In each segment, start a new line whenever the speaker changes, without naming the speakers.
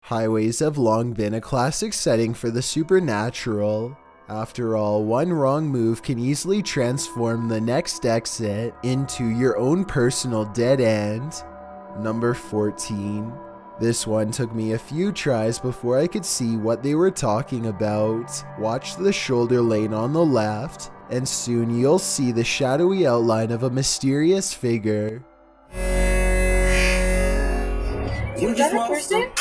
Highways have long been a classic setting for the supernatural. After all, one wrong move can easily transform the next exit into your own personal dead end. Number 14. This one took me a few tries before I could see what they were talking about. Watch the shoulder lane on the left, and soon you'll see the shadowy outline of a mysterious figure.
Was that a person?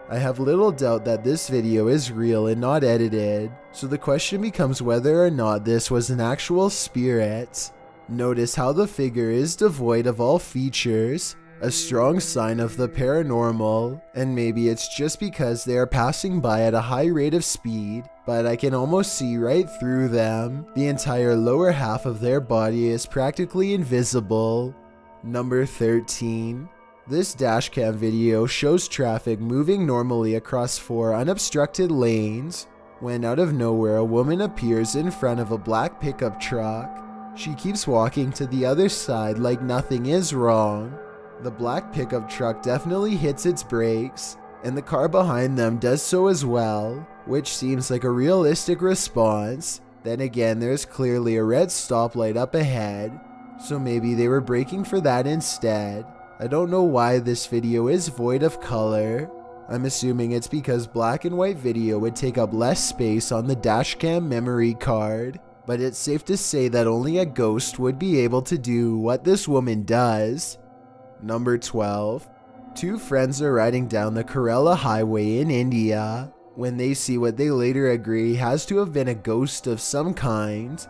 I have little doubt that this video is real and not edited, so the question becomes whether or not this was an actual spirit. Notice how the figure is devoid of all features, a strong sign of the paranormal, and maybe it's just because they are passing by at a high rate of speed, but I can almost see right through them. The entire lower half of their body is practically invisible. Number 13. This dashcam video shows traffic moving normally across 4 unobstructed lanes, when out of nowhere a woman appears in front of a black pickup truck. She keeps walking to the other side like nothing is wrong. The black pickup truck definitely hits its brakes, and the car behind them does so as well, which seems like a realistic response. Then again, there's clearly a red stoplight up ahead, so maybe they were braking for that instead. I don't know why this video is void of color. I'm assuming it's because black and white video would take up less space on the dashcam memory card, but it's safe to say that only a ghost would be able to do what this woman does. Number 12. 2 friends are riding down the Kerala Highway in India when they see what they later agree has to have been a ghost of some kind.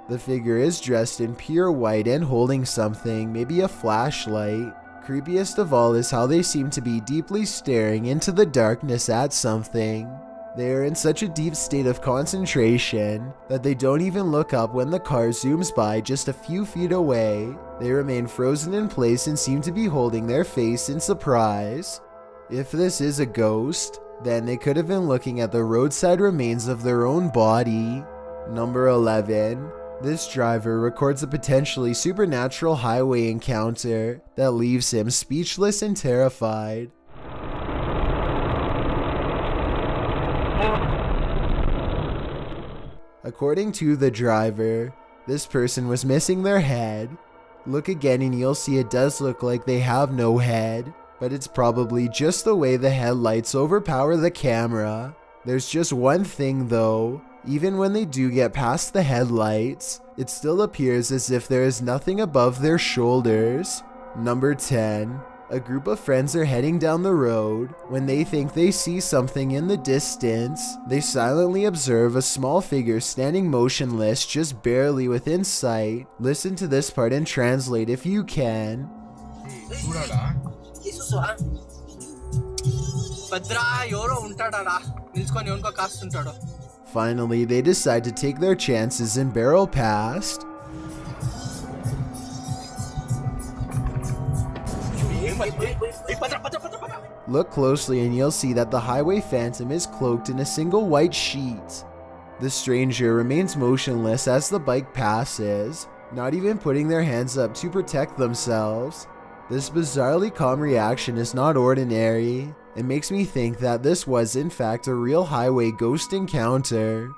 The figure is dressed in pure white and holding something, maybe a flashlight. Creepiest of all is how they seem to be deeply staring into the darkness at something. They are in such a deep state of concentration that they don't even look up when the car zooms by just a few feet away. They remain frozen in place and seem to be holding their face in surprise. If this is a ghost, then they could have been looking at the roadside remains of their own body. Number 11. This driver records a potentially supernatural highway encounter that leaves him speechless and terrified. According to the driver, this person was missing their head. Look again and you'll see it does look like they have no head, but it's probably just the way the headlights overpower the camera. There's just one thing though. Even when they do get past the headlights, it still appears as if there is nothing above their shoulders. Number 10. A group of friends are heading down the road. When they think they see something in the distance, they silently observe a small figure standing motionless just barely within sight. Listen to this part and translate if you can. Finally, they decide to take their chances and barrel past. Look closely and you'll see that the highway phantom is cloaked in a single white sheet. The stranger remains motionless as the bike passes, not even putting their hands up to protect themselves. This bizarrely calm reaction is not ordinary. It makes me think that this was in fact a real highway ghost encounter.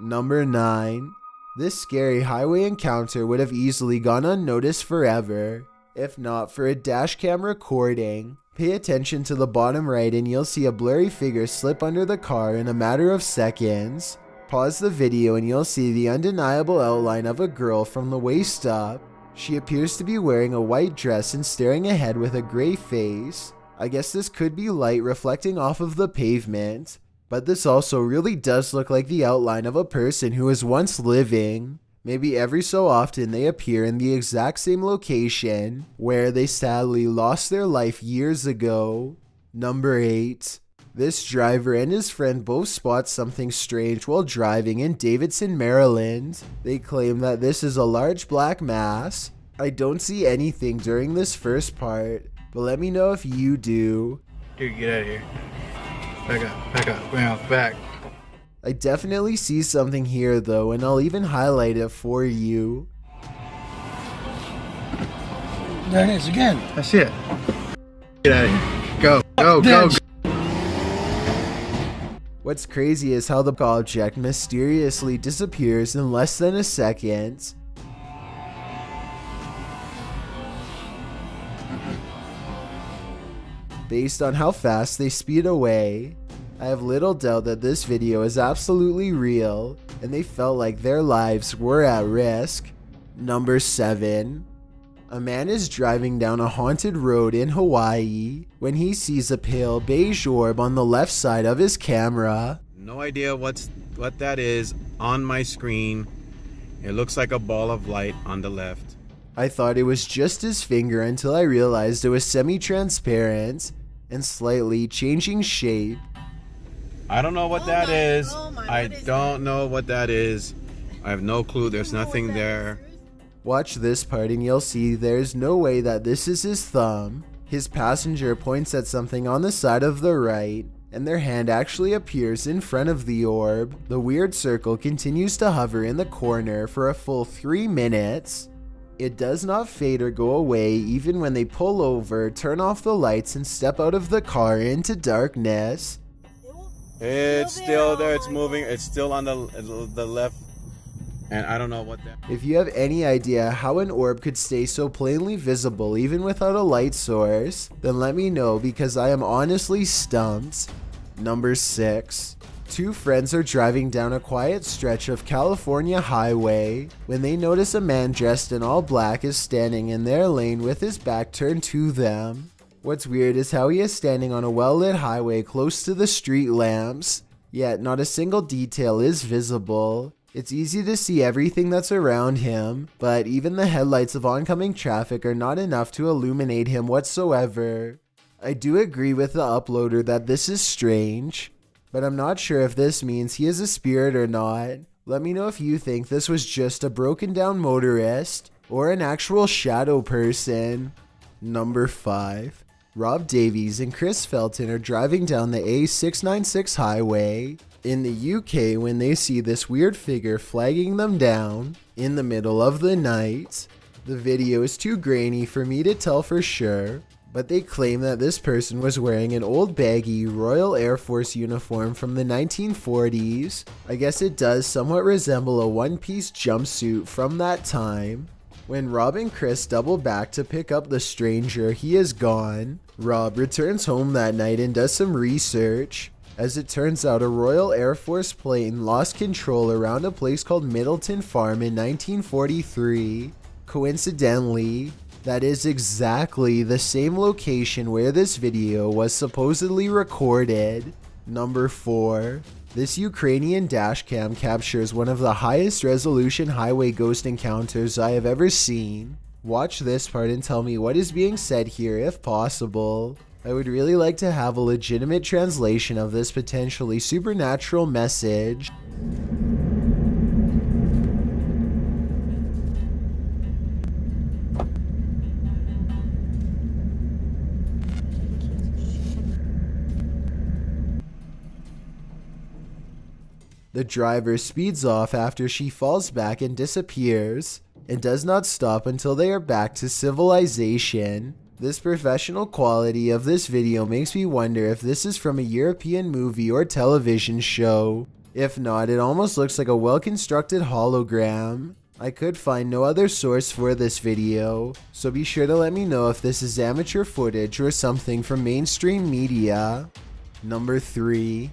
Number 9. This scary highway encounter would have easily gone unnoticed forever, if not for a dashcam recording. Pay attention to the bottom right and you'll see a blurry figure slip under the car in a matter of seconds. Pause the video and you'll see the undeniable outline of a girl from the waist up. She appears to be wearing a white dress and staring ahead with a gray face. I guess this could be light reflecting off of the pavement, but this also really does look like the outline of a person who was once living. Maybe every so often they appear in the exact same location where they sadly lost their life years ago. Number 8. This driver and his friend both spot something strange while driving in Davidson, Maryland. They claim that this is a large black mass. I don't see anything during this first part, but let me know if you do.
Dude, get out of here. Back up, back.
I definitely see something here though, and I'll even highlight it for you.
There it is again.
I see it. Get out of here. Go, go, go, go.
What's crazy is how the object mysteriously disappears in less than a second. Based on how fast they speed away, I have little doubt that this video is absolutely real, and they felt like their lives were at risk. Number 7. A man is driving down a haunted road in Hawaii when he sees a pale beige orb on the left side of his camera.
No idea what that is on my screen. It looks like a ball of light on the left.
I thought it was just his finger until I realized it was semi-transparent and slightly changing shape.
I don't know what that is. I don't know what that is. I have no clue. There's nothing there.
Watch this part and you'll see there's no way that this is his thumb. His passenger points at something on the side of the right, and their hand actually appears in front of the orb. The weird circle continues to hover in the corner for a full 3 minutes. It does not fade or go away even when they pull over, turn off the lights, and step out of the car into darkness.
It's still there. It's moving. It's still on the left. And I don't know what that.
If you have any idea how an orb could stay so plainly visible even without a light source, then let me know because I am honestly stumped. Number 6. 2 friends are driving down a quiet stretch of California highway when they notice a man dressed in all black is standing in their lane with his back turned to them. What's weird is how he is standing on a well-lit highway close to the street lamps, yet not a single detail is visible. It's easy to see everything that's around him, but even the headlights of oncoming traffic are not enough to illuminate him whatsoever. I do agree with the uploader that this is strange, but I'm not sure if this means he is a spirit or not. Let me know if you think this was just a broken down motorist or an actual shadow person. Number 5. Rob Davies and Chris Felton are driving down the A696 highway in the UK when they see this weird figure flagging them down in the middle of the night. The video is too grainy for me to tell for sure, but they claim that this person was wearing an old baggy Royal Air Force uniform from the 1940s. I guess it does somewhat resemble a one-piece jumpsuit from that time. When Rob and Chris double back to pick up the stranger, he is gone. Rob returns home that night and does some research. As it turns out, a Royal Air Force plane lost control around a place called Middleton Farm in 1943. Coincidentally, that is exactly the same location where this video was supposedly recorded. Number 4. This Ukrainian dashcam captures one of the highest resolution highway ghost encounters I have ever seen. Watch this part and tell me what is being said here if possible. I would really like to have a legitimate translation of this potentially supernatural message. The driver speeds off after she falls back and disappears, and does not stop until they are back to civilization. This professional quality of this video makes me wonder if this is from a European movie or television show. If not, it almost looks like a well-constructed hologram. I could find no other source for this video, so be sure to let me know if this is amateur footage or something from mainstream media. Number 3.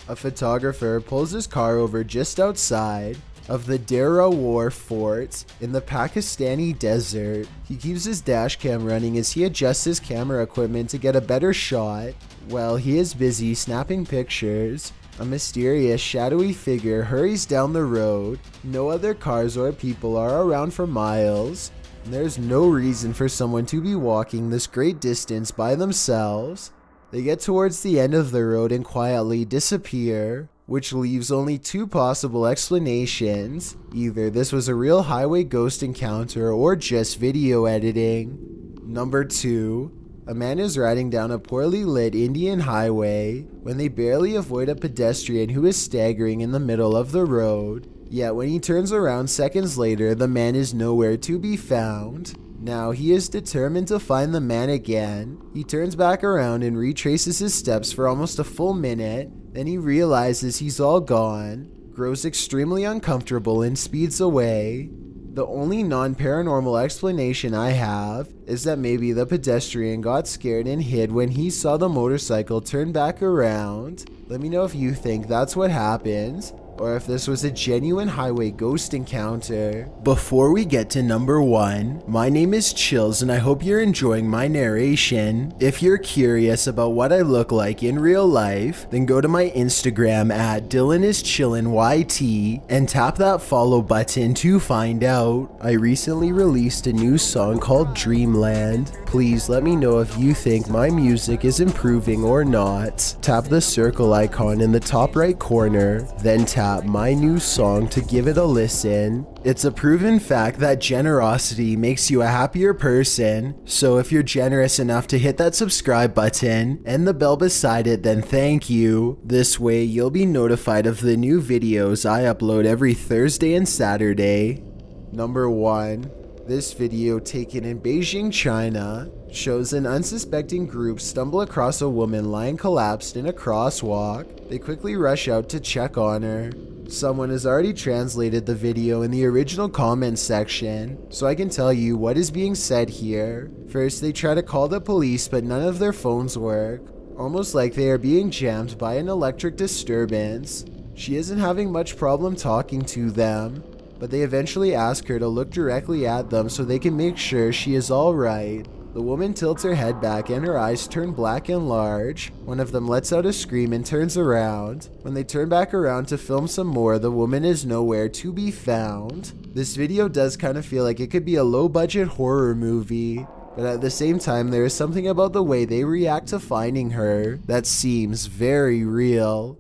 A photographer pulls his car over just outside of the Dera War Fort in the Pakistani desert. He keeps his dash cam running as he adjusts his camera equipment to get a better shot. While he is busy snapping pictures, a mysterious shadowy figure hurries down the road. No other cars or people are around for miles. There's no reason for someone to be walking this great distance by themselves. They get towards the end of the road and quietly disappear, which leaves only 2 possible explanations. Either this was a real highway ghost encounter or just video editing. Number 2. A man is riding down a poorly lit Indian highway when they barely avoid a pedestrian who is staggering in the middle of the road. Yet when he turns around seconds later, the man is nowhere to be found. Now he is determined to find the man again. He turns back around and retraces his steps for almost a full minute. Then he realizes he's all gone, grows extremely uncomfortable, and speeds away. The only non-paranormal explanation I have is that maybe the pedestrian got scared and hid when he saw the motorcycle turn back around. Let me know if you think that's what happened, or if this was a genuine highway ghost encounter. Before we get to number 1, my name is Chills and I hope you're enjoying my narration. If you're curious about what I look like in real life, then go to my Instagram at DylanIsChillinYT and tap that follow button to find out. I recently released a new song called Dreamland. Please let me know if you think my music is improving or not. Tap the circle icon in the top right corner, then tap my new song to give it a listen. It's a proven fact that generosity makes you a happier person, so if you're generous enough to hit that subscribe button and the bell beside it, then thank you. This way you'll be notified of the new videos I upload every Thursday and Saturday. Number 1. This video, taken in Beijing, China, shows an unsuspecting group stumble across a woman lying collapsed in a crosswalk. They quickly rush out to check on her. Someone has already translated the video in the original comments section, so I can tell you what is being said here. First, they try to call the police, but none of their phones work, almost like they are being jammed by an electric disturbance. She isn't having much problem talking to them, but they eventually ask her to look directly at them so they can make sure she is alright. The woman tilts her head back and her eyes turn black and large. One of them lets out a scream and turns around. When they turn back around to film some more, the woman is nowhere to be found. This video does kind of feel like it could be a low-budget horror movie, but at the same time there is something about the way they react to finding her that seems very real.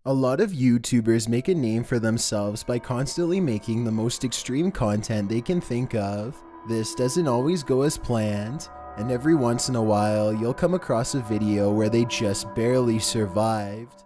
A lot of YouTubers make a name for themselves by constantly making the most extreme content they can think of. This doesn't always go as planned, and every once in a while you'll come across a video where they just barely survived.